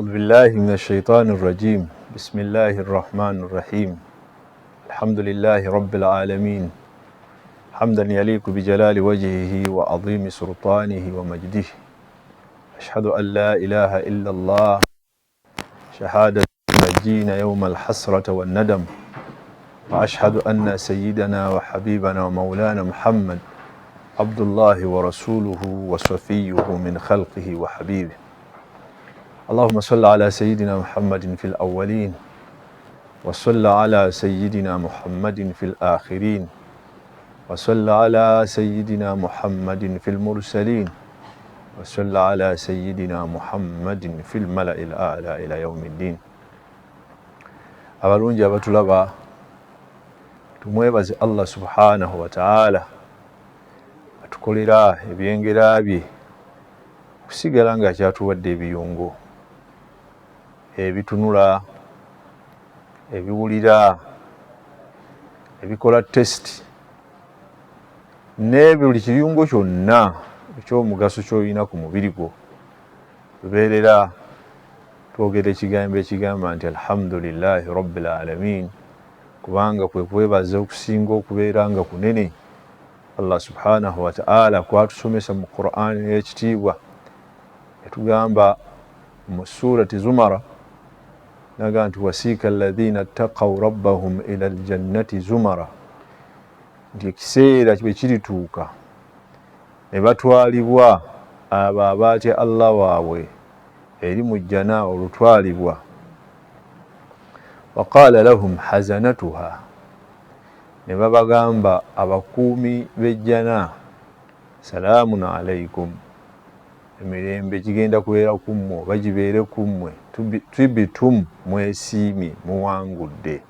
أعوذ بالله من الشيطان الرجيم بسم الله الرحمن الرحيم الحمد لله رب العالمين حمدا يليق بجلال وجهه وعظيم سلطانه ومجده أشهد أن لا إله إلا الله شهادة تنجينا يوم الحسرة والندم وأشهد أن سيدنا وحبيبنا ومولانا محمد عبد الله ورسوله وصفيه من خلقه وحبيبه اللهم صل على سيدنا محمد في الأولين وصل على سيدنا محمد في الآخرين وصل على سيدنا محمد في المرسلين وصل على سيدنا محمد في الملأ الأعلى إلى يوم الدين. abalungi abatulaba tumwebaze Allah subhanahu wa ta'ala atukolera ebyengera bye kusigala nga kyatuwadde ebiyungo ebitunula ebiwulira ebikola test ne buli kiyungo kyonna ekyomugaso ky'olina ku mubiri gwo lubeerera twogera ekigambo ekigamba nti alhamdulillahi rabbil alamin kubanga kwe kwebaza okusinga okubeera nga kunene Allah subhanahu wa ta'ala kwatusomesa mu Qur'an ekitiibwa yatugamba mu surati Zumara naga nti wasiika alladhina ttaqaw rabbahum ila aljannati zumara nti ekiseera bwe kirituuka ne batwalibwa abo abaatya Allah waabwe eri mu jjana olutwalibwa waqaala lahum hazanatuha ne babagamba abakuumi b'ejjana salaamun alaykum emirembe kigenda kubeera kummwe oba gibeere kummwe tibitum mwesiimye muwangudde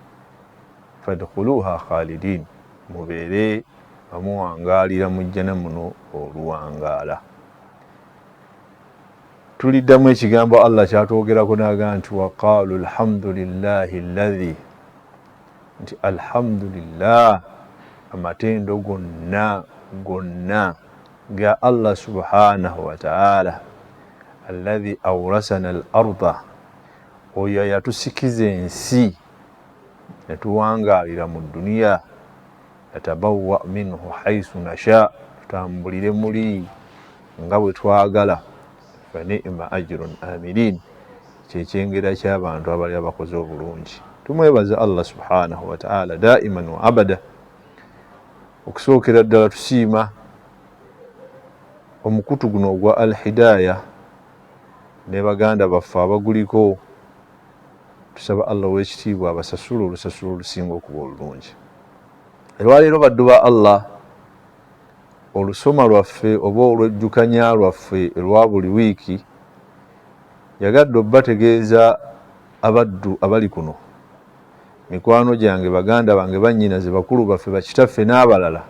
fadkhuluha khalidin mubeere bamuwangaalira mu jjana muno oluwangaala. Tuliddamu ekigambo Allah kyatwogerako naga nti waqaalu alhamdulillahi alladhi nti alhamdulillah amatendo gonna ga Allah subhanahu wa ta'ala alladhi awrasana al-arda oyo yatusikiza ensi yatuwangaalira mu duniya yatabawwa minhu haythu nasha tutambulire muli nga bwe twagala fa ni'ma ajrun amilin kyekyengera ky'abantu abali abakoze obulungi. Tumwebaza Allah subhanahu wa ta'ala daiman wa abada. Okusookera ddala tusiima omukutu guno ogwa al-hidaya ne baganda baffe abaguliko tusaba Allah w'ekitiibwa abasasula olusasula olusinga okuba olulungi. Olwaleero baddu ba Allah olusoma lwaffe oba olwejjukanya lwaffe olwa buli wiiki yagadde obbategeeza abaddu abali kuno mikwano gyange baganda bange bannyinaze bakulu baffe bakitaffe n'abalala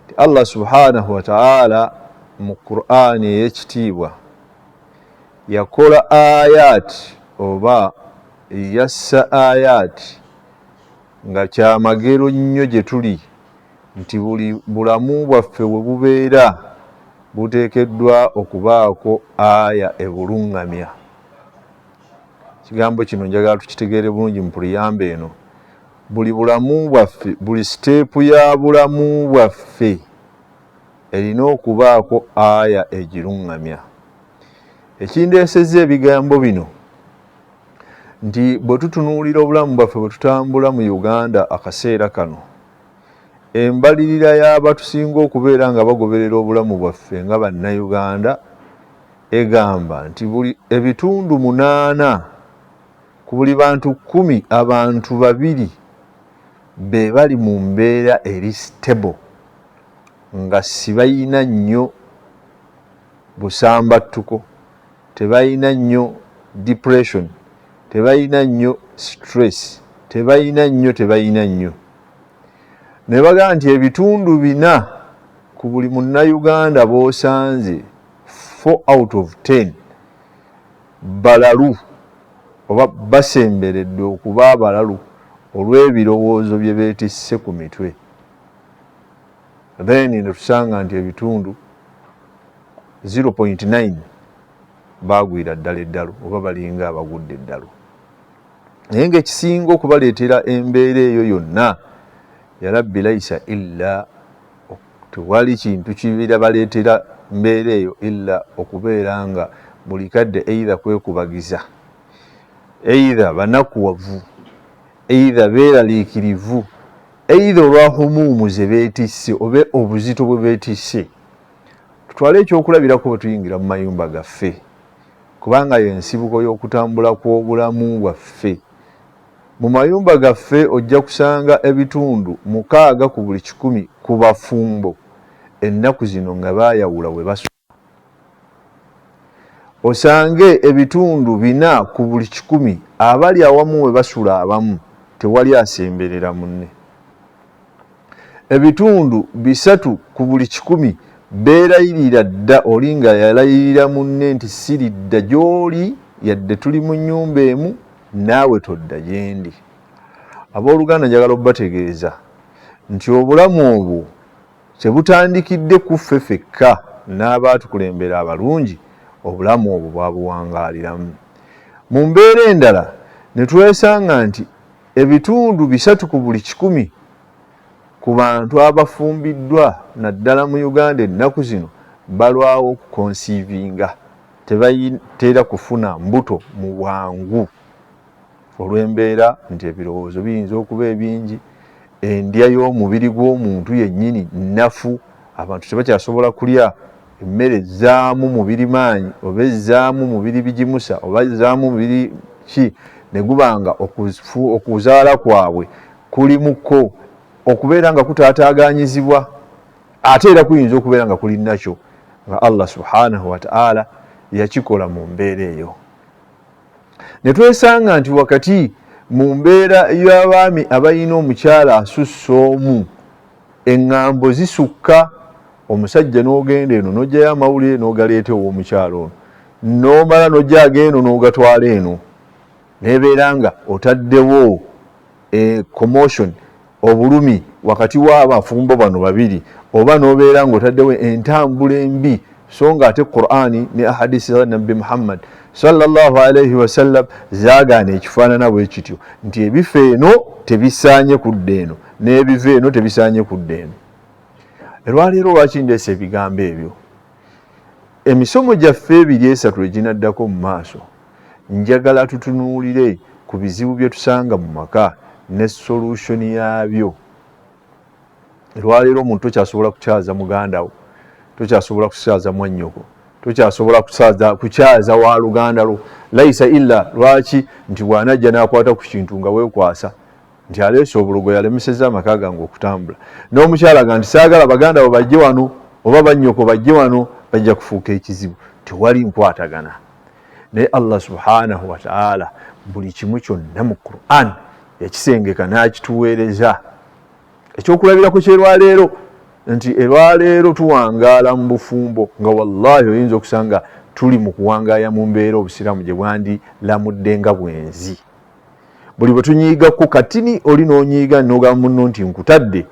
ti Allah subhanahu wa ta'ala mu Qur'ani ey'ekitiibwa yakola ayat oba yassa ayat nga kyamagero nnyo gye tuli nti buli bulamu bwaffe bwe bubeera buteekeddwa okubaako aya ebulungamya. Kigambo kino njagala tukitegeere bulungi mu puliyambe eno. Buli bulamu bwaffe, buli siteepu ya bulamu bwaffe erina okubaako aya egirungamya. Ekindeesezza ebigambo bino nti bwe tutunuulira obulamu bwaffe bwe tutambula mu Uganda akaseera kano embalirira y'abatusinga okubeera nga bagoberera obulamu bwaffe nga bannayuganda egamba nti buli ebitundu 8 ku buli bantu 10 abantu 2 be bali mu mbeera eri stable nga si bayina nnyo busambattuko, tebayina nnyo depression, tebayina nnyo stress, tebayina nnyo ne baga nti ebitundu 4 ku buli munnayuganda b'osanze 4 out of 10 balalu oba basemberedde okuba abalalu olw'ebirowoozo bye beetisse ku mitwe. Then ne tusanga nti ebitundu 0.9 bagwira ddala eddalu oba balinga abagudde eddalu. Naye ng'ekisinga okubaleetera embeera eyo yonna ya rabbi laisa illa, tewali kintu kibirabaleetera mbeera eyo illa okubeera nga buli kadde eitha kwekubagiza, eitha banakuwavu, eitha beeraliikirivu, eitha olwa humuumu ze beetisse oba obuzito bwe beetisse. Tutwale ekyokulabirako bwe tuyingira mu mayumba gaffe, kubanga y'ensibuko y'okutambula kw'obulamu bwaffe. Mu mayumba gaffe ojja kusanga ebitundu 6 ku buli 100 ku bafumbo ennaku zino nga baayawula we basula. Osange ebitundu 4 ku buli 100 abali awamu we basula abamu tewali asemberera munne. Ebitundu 3 ku buli 100 beerayirira dda, oli nga yalayirira munne nti siridda gy'oli yadde tuli mu nnyumba emu naawe todda gyendi. Abooluganda njagala obbategeeza nti obulamu obwo kyebutandikidde ku ffe ffekka n'abaatukulembera abalungi, obulamu obwo bwabuwangaaliramu. Mu mbeera endala ne twesanga nti ebitundu 3 ku buli 100 ku bantu abafumbiddwa naddala mu Uganda ennaku zino balwawo okukonsiivinga, tebayitera kufuna mbuto mu bwangu olw'embeera nti ebirowoozo biyinza okuba ebingi, endya y'omubiri gw'omuntu yennyini nnafu, abantu tebakyasobola kulya emmere ezzaamu mubiri maanyi oba ezzaamu mubiri bigimusa oba ezzaamu mubiri ki, ne gubanga okuzaala kwabwe kulimukko okubeera nga kutaataaganyizibwa, ate era kuyinza okubeera nga kuli nakyo nga Allah subhanahu wa ta'ala yakikola mu mbeera eyo. Ne twesanga nti wakati mu mbeera y'abaami abalina omukyala asussa omu, eŋŋambo zisukka, omusajja n'ogenda eno n'ojjayo amawulire n'ogaleeta ow'omukyala ono, n'omala n'ojja ag'eno n'ogatwala eno, nebeera nga otaddewo commotion, obulumi wakati w'abafumbo bano babiri, oba n'obeera ng'otaddewo entambula embi, so nga ate Qur'ani ne ahadisi za Nabbi Muhammad sallallahu alayhi wa sallam zaagaana ekifaanana bwe kityo nti ebifa eno tebisaanye kudda eno n'ebiva eno tebisaanye kudda eno. Olwaleero lwaki ndeese ebigambo ebyo? Emisomo gyaffe 2-3 eginaddako mu maaso njagala tutunuulire ku bizibu bye tusanga mu maka ne solution yaabyo. Olwaleero omuntu tokyasobola kukyaza muganda wo, tokyasobola kukyaza mwannyoko, tokyasobola kukyaza wa luganda lwo, laisa illa lwaki nti bw'anajja n'akwata ku kintu nga weekwasa nti aleese obulogo yalemesezza amaka gange okutambula, n'omukyala ga nti saagala baganda bo bajje wano oba bannyoko bajje wano, bajja kufuuka ekizibu, tewali nkwatagana. Naye Allah subhanahu wa ta'ala buli kimu kyonna mu Qur'an yakisengeka n'akituweereza. Ekyokulabirako ky'erwaleero nti erwaleero tuwangaala mu bufumbo nga wallahi oyinza okusanga tuli mu kuwangaaya mu mbeera obusiraamu gye bwandi lamudde nga bwenzi. Buli bwe tunyiigako katini oli n'onyiiga n'ogamba munno nti nkutadde,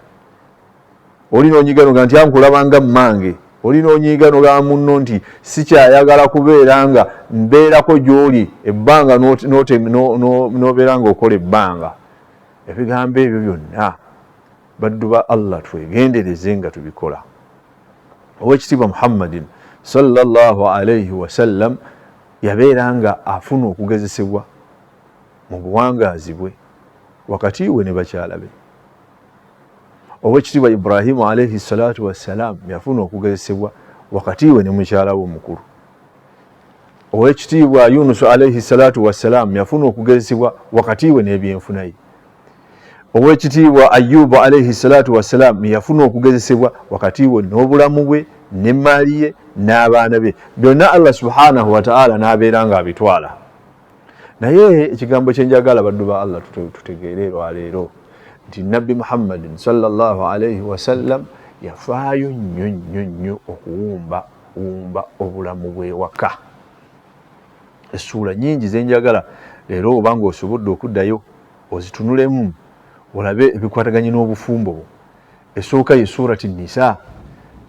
oli n'onyiiga n'ogamba nti ankulabanga mmange, oli n'onyiiga n'ogamba munno nti sikyayagala kubeera nga mbeerako gy'oli ebbanga n'obeera ng'okola ebbanga. Ebigambo ebyo byonna baddu ba Allah twegendereze nga tubikola. Oweekitiibwa Muhammadin sallallahu alayhi wa sallam yabeera nga afuna okugezesebwa mu buwangaazi bwe wakati we ne bakyala be. Oweekitiibwa Ibrahimu alayhi salatu wassalaam yafuna okugezesebwa wakati we ne mukyala we omukulu. Oweekitiibwa Yunusu alayhi salatu wassalaam yafuna okugezesebwa wakati we n'ebyenfuna ye. Oweekitiibwa Ayyubu alayhi salatu wassalaam yafuna okugezesebwa wakati we n'obulamu bwe n'emmaali ye n'abaana be, byonna Allah subhanahu wa ta'ala n'abeera nga abitwala. Naye ekigambo kye njagala baddu ba Allah tutegeere lwaleero nti Nabbi Muhammadin sallallahu alayhi wa sallam yafaayo nnyo okuwumba obulamu bw'ewaka. Essuula nnyingi ze njagala leero oba ng'osobodde okuddayo ozitunulemu olabe ebikwataganye n'obufumbo bwo. Esooka ye Surati Nisa,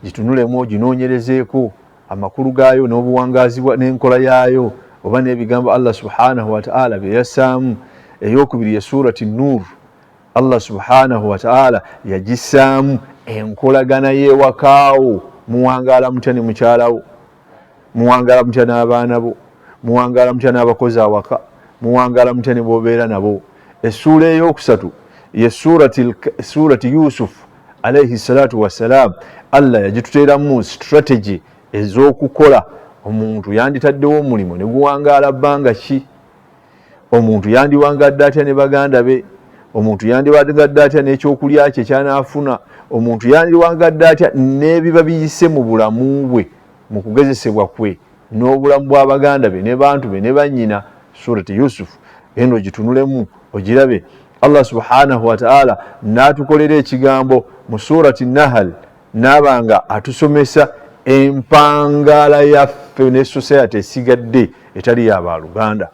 gitunulemu oginoonyerezeeko amakulu gaayo n'obuwangazi n'enkola yaayo oba n'ebigambo Allah subhanahu wa ta'ala bye yassaamu. Eyokubiri ye surati Nur, Allah subhanahu wa ta'ala yagissaamu enkolagana y'ewakaawo. Muwangaala mutya ne mukyalawo, muwangaala mutya n'abaana bo, muwangaala mutya n'abakozi awaka, muwangaala mutya ne b'obeera nabo. Essuula eyokusatu ye surati Yusuf alayhi salatu wassalam. Allah yagituteeramu strategy ez'okukola. Omuntu yanditaddewo omulimu ne guwangaala bbanga ki? Omuntu yandiwangadde atya ne baganda be? Omuntu yandiwangadde atya n'ekyokulya kye kyanaafuna? Omuntu yandiwangadde atya n'ebiba biyise mu bulamu bwe mu kugezesebwa kwe n'obulamu bw'abaganda be ne bantu be ne bannyina? Surati Yusuf eno gitunulemu ogirabe. Allah subhanahu wa ta'ala n'atukolera ekigambo mu surati Nahal, n'abanga atusomesa empangaala yaffe ne society esigadde etali yabaluganda.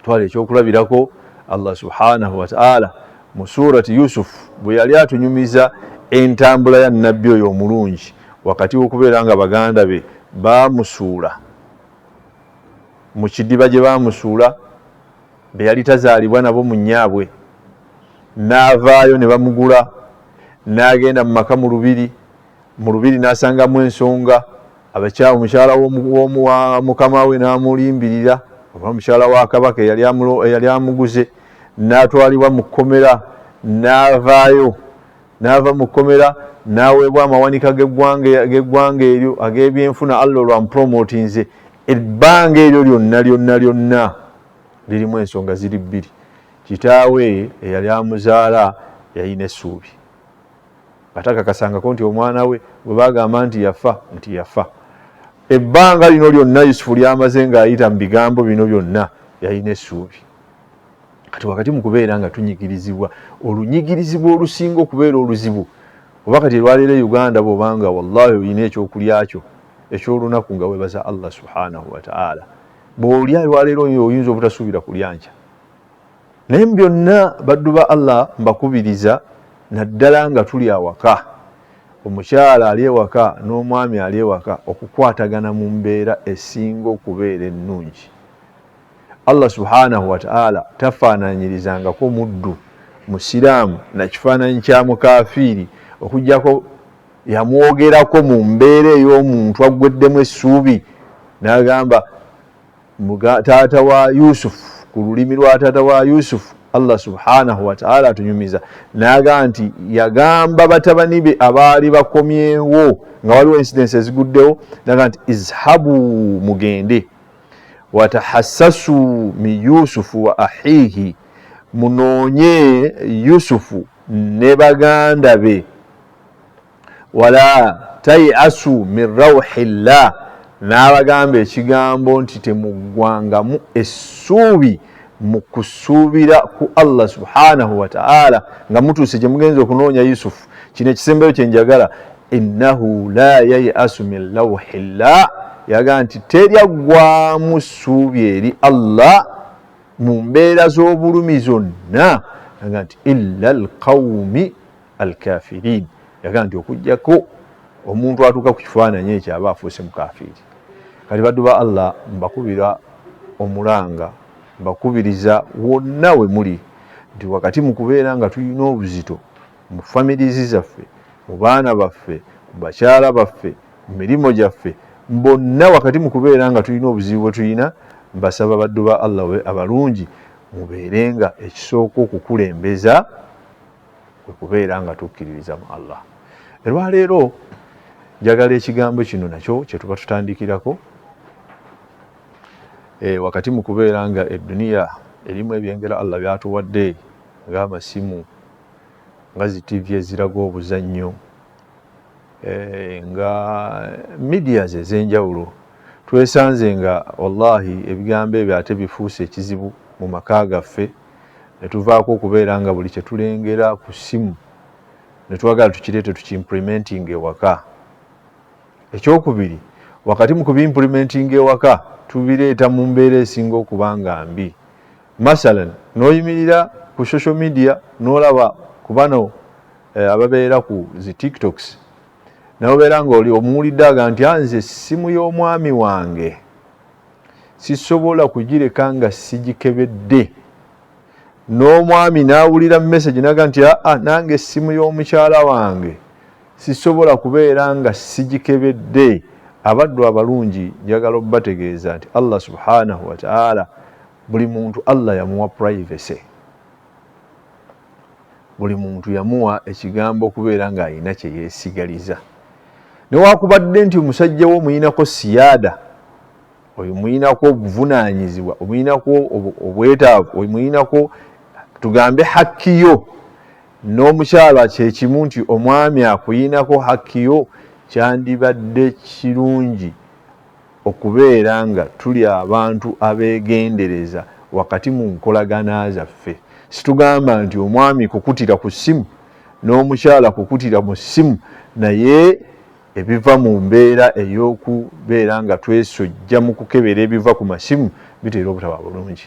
Twala ekyokulabirako Allah subhanahu wa ta'ala mu surati Yusuf bwe yali atunyumiza entambula ya nabbi oyo omulungi wakati w'okubeera nga baganda be baamusuula mu kidiba gye baamusuula, be yali tazaalibwa nabo mu nnyaabwe, n'avaayo ne bamugula, n'agenda mu maka mu lubiri n'asangamu ensonga. Omukyala wa mukama we n'amulimbirira, oba mukyala wa kabaka eyali amuguze, n'atwalibwa mu kkomera, n'avaayo, n'ava mu kkomera n'aweebwa amawanika g'eggwanga eryo ag'ebyenfuna. Allah lwamupromotinze. Ebbanga eryo lyonna lirimu ensonga ziri bbiri. Kitaawe eyali amuzaala yalina essuubi, atakakasangako nti omwana we bwe bagamba nti yafa. Ebbanga lino lyonna Yusufu lyamaze ng'ayita mu bigambo bino byonna yalina essuubi. Kati wakati mu kubeera nga tunyigirizibwa, olunyigirizibwa olusinga okubeera oluzibu, oba kati lwaleero Uganda bw'obanga wallahi olina ekyokulya kyo ekyolunaku nga weebaza Allah subhanahu wa ta'ala, bw'olya lwaleero oyinza obutasuubira kulya nkya. Naye byonna baddu ba Allah mbakubiriza, naddala nga tuli awaka, omukyala ali ewaka n'omwami ali ewaka, okukwatagana mu mbeera esinga okubeera ennungi. Allah subhanahu wa ta'ala tafaananyirizangako muddu musiraamu na kifaananyi kya mukafiiri, okuggyako yamwogerako mu mbeera ey'omuntu aggweddemu essuubi, n'agamba taata wa Yusufu, ku lulimi lwa taata wa Yusufu. Allah subhanahu wa ta'ala atunyumiza n'agamba nti yagamba batabani be abaali bakomyewo nga waliwo incidents eziguddewo, n'agamba nti izhabu, mugende, watahassasu min Yusufu wa ahihi, munoonye Yusufu ne baganda be, wala tayasu min rawhillah, n'abagamba ekigambo nti temuggwangamu essuubi mu kusuubira ku Allah subhanahu wa ta'ala nga mutuuse gye mugenza okunoonya Yusufu. Kino ekisembeyo kye njagala, innahu la yayasu min rawhillah, yaga nti teryaggwamu ssuubi eri Allah mu mbeera z'obulumi zonna, yaga nti illa alqawmi alkafirin, yaga nti okuggyako omuntu atuuka ku kifaananyi ekyo aba afuuse mukafiiri. Kati baddu ba Allah mbakubira omulanga, mbakubiriza wonna we muli nti wakati mu kubeera nga tulina obuzito mu famirizi zaffe, mu baana baffe, mu bakyala baffe, mu mirimu gyaffe, bonna wakati mu kubeera nga tulina obuzibu bwe tulina, mbasaba baddu ba Allah abalungi mubeere nga ekisooka okukulembeza kwe kubeera nga tukkiririza mu Allah. Olwaleero njagala ekigambo kino nakyo kye tuba tutandikirako. Wakati mu kubeera nga edduniya erimu ebyengera Allah byatuwadde ng'amasimu, nga zi TV eziraga obuzannyo, nga medias ez'enjawulo, twesanze nga wallahi ebigambo ebyo ate bifuuse ekizibu mu maka gaffe, ne tuvaako okubeera nga buli kye tulengera ku ssimu ne twagala tukireete tukiimplementing ewaka. Ekyokubiri, wakati mu kubiimplementing ewaka tubireeta mu mbeera esinga okuba nga mbi. Masalan, n'oyimirira ku social media n'olaba ku bano ababeera ku zi TikToks naobeera ng'oli omuwulidde nti nze essimu y'omwami wange sisobola kugireka nga sigikebedde, n'omwami n'awulira message naga nti nange essimu y'omukyala wange sisobola kubeera nga sigikebedde. Abaddu abalungi njagala obbategeeza nti Allah subhanahu wa ta'ala buli muntu Allah yamuwa privacy, buli muntu yamuwa ekigambo okubeera ng'alina kye yeesigaliza. Newakubadde nti omusajja wo omuyinako siyaada, omuyinako obuvunaanyizibwa, omuyinako obwetaavu, omuyinako tugambe hakkiyo, n'omukyala kyekimu nti omwami akuyinako hakkiyo, kyandibadde kirungi okubeera nga tuli abantu abeegendereza wakati mu nkolagana zaffe. Situgamba nti omwami kukutira ku ssimu n'omukyala kukutira mu ssimu, naye ebiva mu mbeera ey'okubeera nga twesojja mu kukebera ebiva ku masimu bitera obutaba bulungi.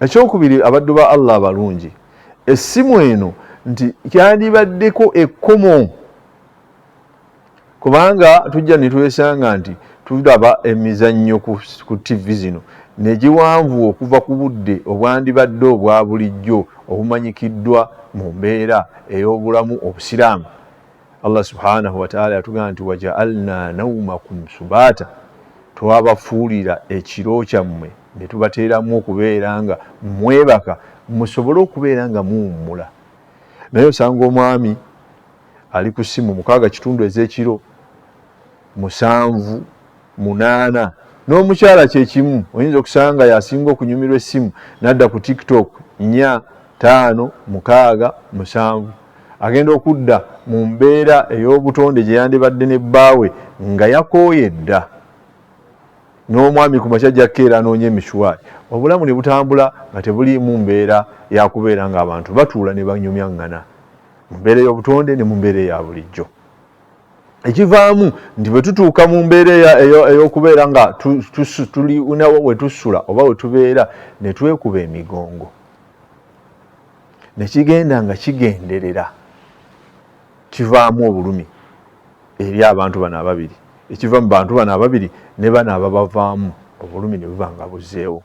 Ekyokubiri, abaddu ba Allah abalungi, essimu eno nti kyandibaddeko ekkomo, kubanga tujja ne twesanga nti tulaba emizannyo ku TV zino negiwanvu okuva ku budde obwandibadde obwa bulijjo obumanyikiddwa mu mbeera ey'obulamu obusiraamu. Allah subhanahu wa ta'ala yatugamba nti waja'alna nawmakum subata, twabafuulira ekiro kyammwe ne tubateeramu okubeera nga mwebaka musobole okubeera nga muwummula. Naye osanga omwami ali ku ssimu 6 ez'ekiro, 7, 8, n'omukyala kyekimu. Oyinza okusanga yasinga okunyumirwa essimu n'adda ku TikTok 4, 5, 6, 7, agenda okudda mu mbeera ey'obutonde gye yandibadde ne bbaawe nga yakooye dda. N'omwami ku makya jakkeera anoonya emishwari. Obulamu ne butambula nga tebuliimu mbeera yakubeera ng'abantu batuula ne banyumyaŋŋana mu mbeera y'obutonde ne mu mbeera eya bulijjo. Ekivaamu nti bwe tutuuka mu mbeera ey'okubeera nga tulinawo we tusula oba we tubeera ne twekuba emigongo, ne kigenda nga kigenderera, kivaamu obulumi eri abantu bano ababiri. Ekiva mu bantu bano ababiri ne bano ababavaamu, obulumi ne buba nga buzzeewo.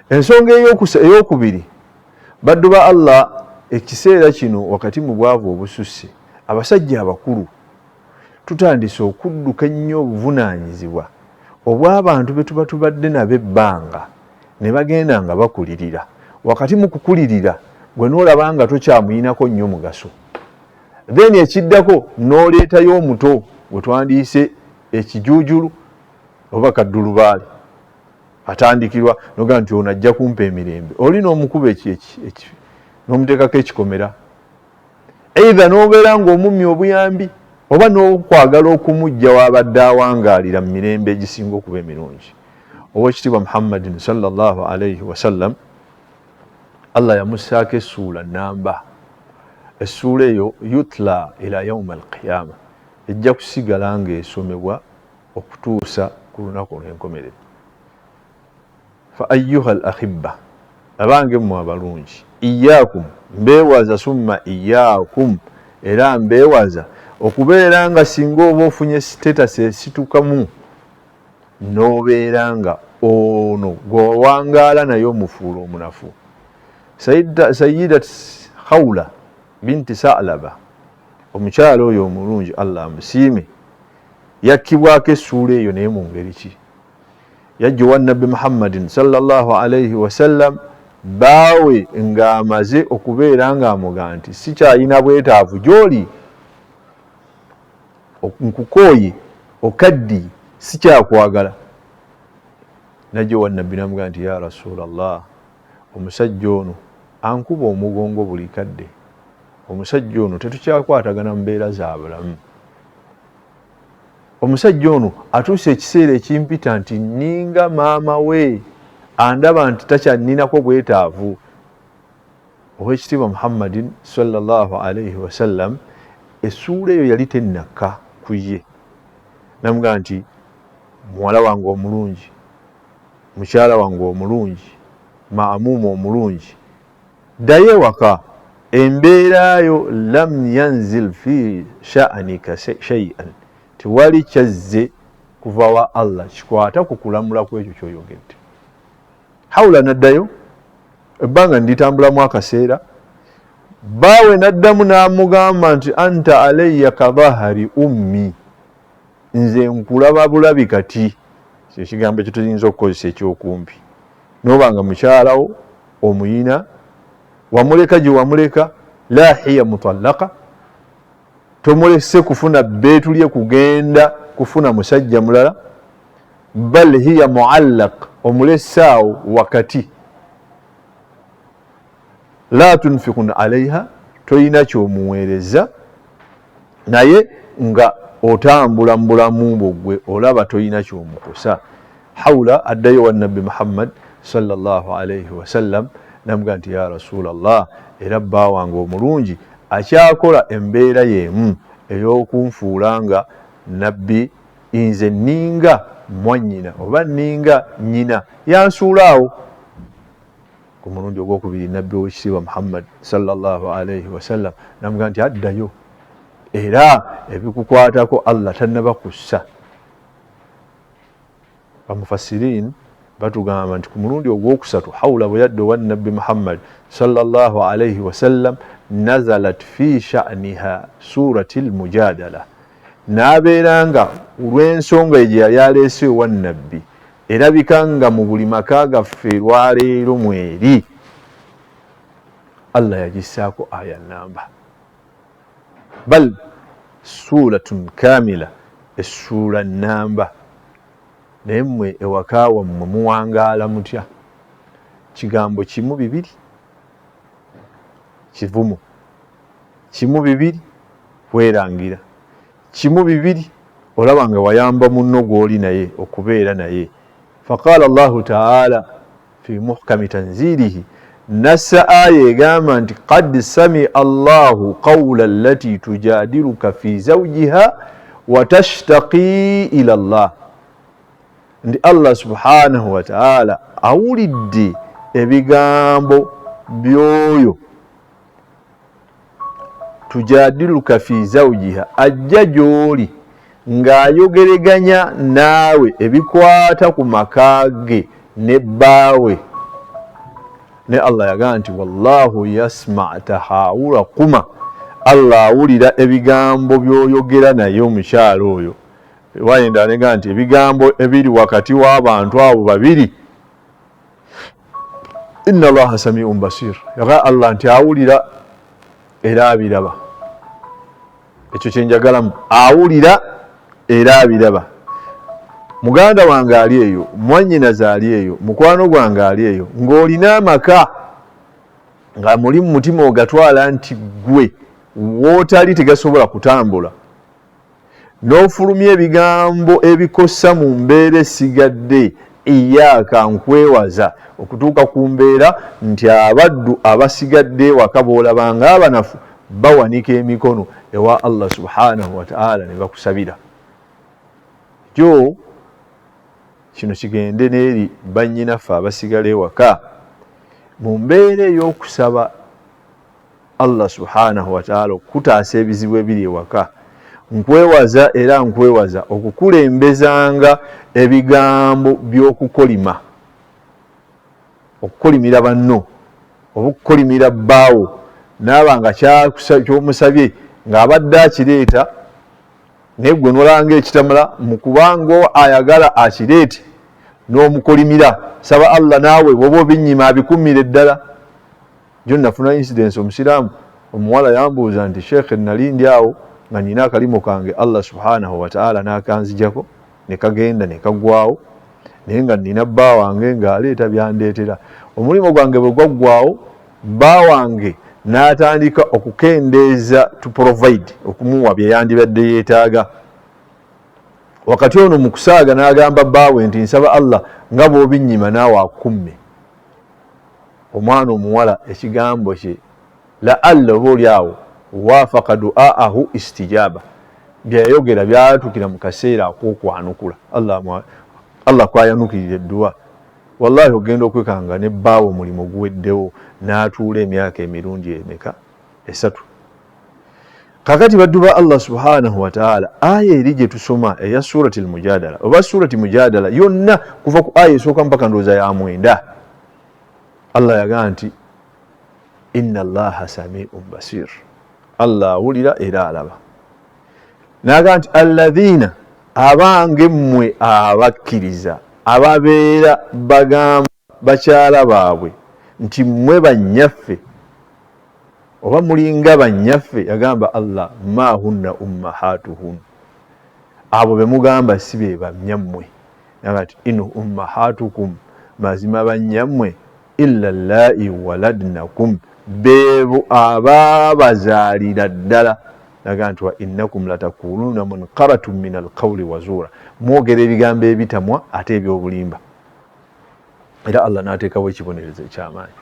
Ensonga ey'okubiri, baddu ba Allah, ekiseera kino wakati mu bwavu obususse, abasajja abakulu tutandise okudduka ennyo obuvunaanyizibwa obw'abantu be tuba tubadde nabo ebbanga ne bagenda nga bakulirira. Wakati mu kukulirira gwe n'olaba nga tokyamuyinako nnyo mugaso, then ekiddako n'oleetayo omuto gwe twandiyise ekijuujulu oba kaddulubaale, atandikirwa noga nti ono ajja kumpa emirembe, oli n'omukuba n'omuteekako ekikomera, either n'obeera ng'omumya obuyambi oba n'okwagala okumujja wabadde awangaalira mu mirembe egisinga okuba emirungi. Oweekitiibwa Muhammadin sallallahu alayhi wasallam, Allah yamussaako essuula nnamba. Essuula eyo yutla ila yauma alqiyama, ejja kusigala ng'esomebwa okutuusa ku lunaku olw'enkomerero. Fa ayyuha al ahibba, abange mmwe abalungi, iyaakum, mbeewaza summa iyaakum, era mbeewaza okubeera nga singa oba ofunye status esitukamu n'obeera nga ono gwewangaala naye omufuula omunafu. Sayyidat Khawla binti Sa'laba, omukyala oyo omulungi Allah amusiime, yakkibwako essuula eyo naye mu ngeri ki? Yajjowa Nabbi Muhammadin sallallahu alayhi wasallam baawe ng'amaze okubeera ng'amugaa nti sikyalina bwetaavu gy'oli, nkukooye okaddi sikyakwagala. Najjowa Nabbi namugaa nti ya Rasulallah, omusajja ono ankuba omugongo buli kadde, omusajja ono tetukyakwatagana mu mbeera za bulamu, omusajja ono atuuse ekiseera ekimpita nti ninga maama we andaba nti takyanninako bwetaavu. Oweekitiibwa Muhammadin sallallahu alayhi wasallam essuula eyo yali tennakka ku ye, namugaa nti muwala wange omulungi, mukyala wange omulungi, maamuumu omulungi, ddayo ewaka embeerayo lam yanzil fi sha'anika shay'an, tewali kyazze kuva wa Allah kikwata ku kulamula kwekyo kyoyogedde. Hawula naddayo ebbanga nditambulamu akaseera, baawe naddamu n'amugamba nti anta alayya kadhahari ummi, nze nkulaba bulabi kati. Ekigambo ekyo tuyinza okukozesa ekyokumpi. Nobanga mukyalawo omuyina wamuleka gye wamuleka, la hiya mutallaka, tomulese kufuna beetulye kugenda kufuna musajja mulala, bal hiya muallaq, omulesaawo wakati. La tunfikun alaiha, toyina kyomuweereza naye nga otambula mu bulamu bwo gwe olaba toyina kyomukosa. Hawla addayo wa nabbi Muhammad sallallahu alayhi wasallam namugamba nti ya Rasulallah, era bba wange omulungi akyakola embeera y'emu ey'okunfuula nga nabbi, nze ninga mwannyina oba ninga nnyina yansuulaawo. Ku mulundi ogwokubiri nabbi ow'ekitiibwa Muhammad sallallahu alayhi wasallam namugamba nti addayo, era ebikukwatako Allah tannaba kussa. Bamufassirin batugamba nti ku mulundi ogwokusatu Hawla bwe yadda owa nabbi Muhammad sallallahu alayhi wasallam nazalat fi sha'niha surati al-mujadala, n'abeera nga olw'ensonga egyo yali aleese owa nabbi erabika nga mu buli maka gaffe lwaleero mweri, Allah yagissaako aya namba, bal suratun kamila, essula namba. Naye mmwe ewaka wammwe muwangaala mutya? Kigambo kimu bibiri kivumu, kimu bibiri weerangira, kimu bibiri olaba nga wayamba munno gw'oli naye okubeera naye. Faqala Allahu ta'ala fi muhkami tanzilihi, nassa aya egamba nti qad sami Allahu qawla allati tujadiluka fi zawjiha wa tashtaqi ila Allah, ndi Allah subhanahu wa ta'ala awulidde ebigambo byoyo tujadiluka fi zawjiha, ajja gy'oli ng'ayogereganya naawe ebikwata ku maka ge ne bbaawe. Ne Allah yagamba nti wallahu yasma tahawurakuma, Allah awulira ebigambo by'oyogera naye omukyala oyo. Wayenda negamba nti ebigambo ebiri wakati w'abantu abo babiri, inna Allaha samiun basir, yaga Allah nti awulira era abiraba. Ekyo kyenjagalamu, awulira era abiraba. Muganda wange ali eyo, mwannyinaze ali eyo, mukwano gwange ali eyo, ng'olina amaka nga muli mu mutima ogatwala nti gwe wootali tegasobola kutambula, n'ofulumya ebigambo ebikosa mu mbeera esigadde, iyaaka nkwewaza, okutuuka ku mbeera nti abaddu abasigadde waka b'olabanga abanafu bawanika emikono ewa Allah subhanahu wa ta'ala ne bakusabira. Jo kino kigende n'eri bannyinaffe abasigala ewaka mu mbeera ey'okusaba Allah subhanahu wa ta'ala okutaasa ebizibu ebiri ewaka. Nkwewaza era nkwewaza okukulembezanga ebigambo by'okukolima, okukolimira banno oba okukolimira bbaawo, naaba nga kyomusabye ng'abadde akireeta naye gwe nolanga ekitamala mu kubanga ayagala akireete n'omukolimira. Saba Allah naawe bw'oba obinnyima abikumire ddala. Jo nafuna incidence, omusiraamu omuwala yambuuza nti sheekhe nali ndi awo nga nina akalimo kange Allah subhanahu wa ta'ala n'akanzijako ne kagenda ne kaggwawo, naye nga nina bba wange ng'aleeta byandeetera. Omulimu gwange bwe gwaggwawo, bba wange n'atandika okukendeeza to provide, okumuwa bye yandibadde yeetaaga. Wakati ono mu kusaaga n'agamba bbaawe nti nsaba Allah nga bw'obinnyima naawe akumme. Omwana omuwala ekigambo kye la'alla obaoli awo waafaka du'aahu istijaba, byayogera byatukira mu kaseera ak'okwanukula. Allah kwayanukirira edduwa. Wallahi ogenda okwekanga ne bbaawe omulimu guweddewo n'atuula emyaka emirundi emeka esatu. Kakati baddu ba Allah subhanahu wa ta'ala aya eri gye tusoma eya surati al-Mujadala oba surati Mujadala yonna kuva ku aya esooka mpaka ndowooza ya 9 Allah yagamba nti inna Allaha sami'un basir, Allah awulira era alaba. N'agamba nti alladhina, abange mmwe abakkiriza ababeera bagamba bakyala baabwe nti mmwe bannyaffe oba mulinga bannyaffe, yagamba Allah ma hunna ummahatuhun, abo be mugamba si be bannyammwe. Yagamba nti in ummahatukum, mazima bannyammwe illa allai waladnakum, beebo ababazaalira ddala. Yagamba nti wa innakum latakuluna munqaratun min alqawli wazura, mwogera ebigambo ebitamwa ate ebyobulimba. Era Allah n'ateekawo ekibonerezo eky'amaanyi.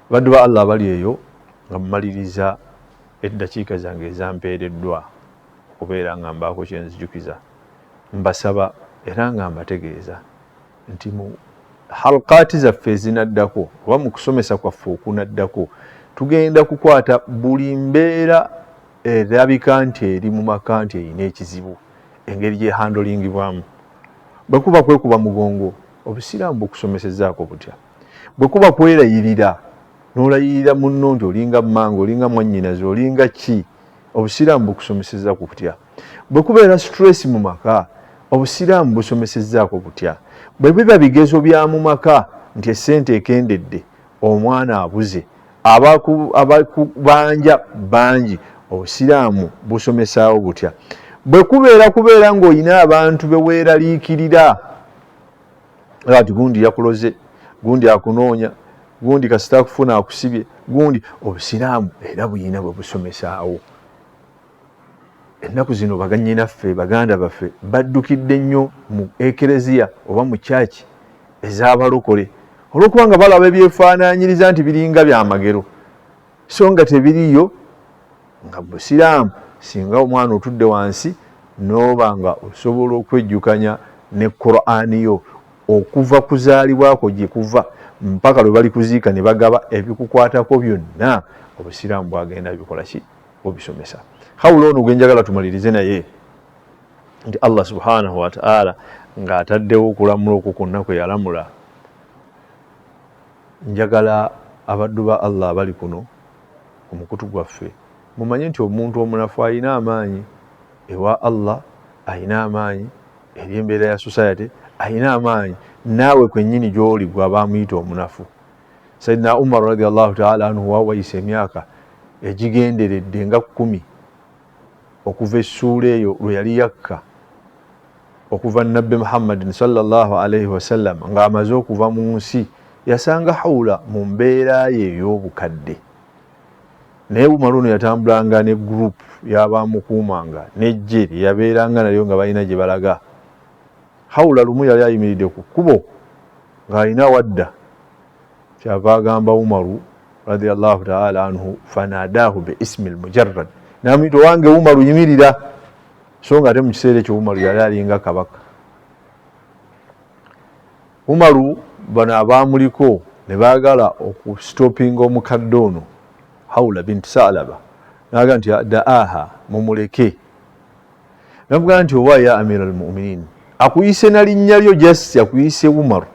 Baddu ba Allah bali eyo nga mmaliriza eddakiika zange ezampeereddwa okubeera nga mbaako kye nzijukiza, mbasaba era nga mbategeeza nti mu halqaati zaffe ezinaddako oba mu kusomesa kwaffe okunaddako tugenda kukwata buli mbeera erabika nti eri mu maka nti erina ekizibu, engeri gyehandolingibwamu. Bwe kuba kwekuba mugongo, obusiraamu bukusomesezaako butya? Bwe kuba kwerayirira, n'olayirira munno nti olinga mmange, olinga mwannyinaze, olinga ki, obusiraamu bukusomesezaako butya? Bwe kubeera stress mu maka, obusiraamu busomesezaako butya? Bwe biba bigezo bya mu maka nti essente ekendedde, omwana abuze, abakubanja bangi, obusiraamu busomesaawo butya? Bwe kubeera ng'olina abantu be weeraliikirira, ati gundi yakuloze, gundi akunoonya, gundi kasita akufuna akusibye, gundi, obusiraamu era buyina bwe busomesaawo. Ennaku zino baganyinaffe baganda baffe baddukidde nnyo mu ekereziya oba mu kyaki ez'abalokole olw'okuba nga balaba ebyefaanaanyiriza nti biringa byamagero, so nga tebiriyo. Nga busiraamu singa omwana otudde wansi n'oba nga osobola okwejjukanya ne Qur'ani yo okuva kuzaalibwako gye kuva mpaka lwe bali kuziika ne bagaba ebikukwatako byonna, obusiraamu bwagenda bikola ki? Bubisomesa. Hawula ono gwe njagala tumalirize naye nti Allah subhanahu wa ta'ala ng'ataddewo okulamula okwo kwonna kwe yalamula. Njagala abaddu ba Allah abali kuno ku mukutu gwaffe mumanye nti omuntu omunafu alina amaanyi ewa Allah, alina amaanyi eri embeera ya society, alina amaanyi naawe kwennyini gy'oli gw'aba amuyita omunafu. Sayyidina Umar radiyallahu ta'ala anhu wawayise emyaka egigenderedde nga 10 okuva essuula eyo lwe yali yakka okuva Nabbi Muhammadin sallallahu alayhi wasallam ng'amaze okuva mu nsi, yasanga Hawla mu mbeera ye ey'obukadde. Naye Umar ono yatambulanga ne group y'abamukuumanga n'ejje lyeyabeeranga nalyo nga balina gye balaga. Hawla lumu yali ayimiridde ku kkubo ng'alina wadda, kyava agamba Umaru radiyallahu ta'ala anhu fanadahu bi ismi al-mujarrad, namuyita owange Umaru yimirira, so nga ate mu kiseera ekyo Umaru yali alinga kabaka. Umaru bano abaamuliko ne baagala okustopinga omukadde ono Hawla binti Salaba, naga nti da'aha, mumuleke. Navuga nti owa ya amira al-mu'minin, akuyise na linnya lyo just akuyise Umaru.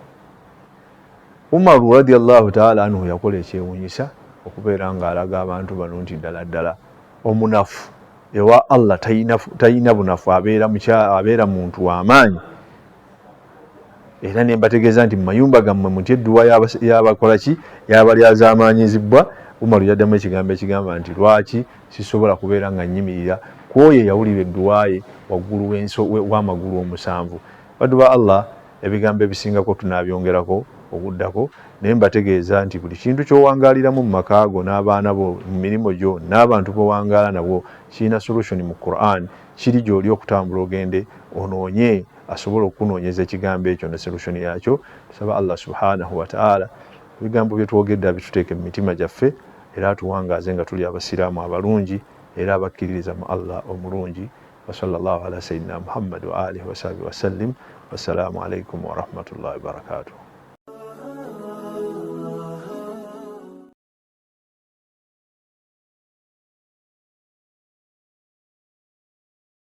Umaru radiyallahu ta'ala anhu yakola ekyewuunyisa okubeera ng'alaga abantu bano nti ddala omunafu ewa Allah tayina bunafu, abeera muntu w'amaanyi. Era ne mbategeeza nti mu mayumba gammwe muti edduwa y'abakola ki, y'abalyazaamaanyizibwa. Umaru yaddamu ekigambo ekigamba nti lwaki sisobola kubeera nga nnyimirira kwoyo eyawulira edduwa ye waggulu w'amagulu omusanvu. Baddu ba Allah, ebigambo ebisingako tunaabyongerako okuddako, naye mbategeeza nti buli kintu ky'owangaaliramu mu maka go n'abaana bo, mu mirimu gyo n'abantu b'owangaala nabo, kirina solution mu Qur'an, kiri gy'oli okutambula ogende onoonye asobola okunoonyeza ekigambo ekyo ne solution yakyo. Tusaba Allah subhanahu wa ta'ala ebigambo bye twogedde abituteeke mu mitima gyaffe era atuwangaaze nga tuli abasiraamu abalungi era abakkiririza mu Allah omulungi. Wa sallallahu ala sayyidina Muhammad wa alihi wa sahbihi wa sallim. Wassalamu alaikum wa rahmatullahi wa barakatuh.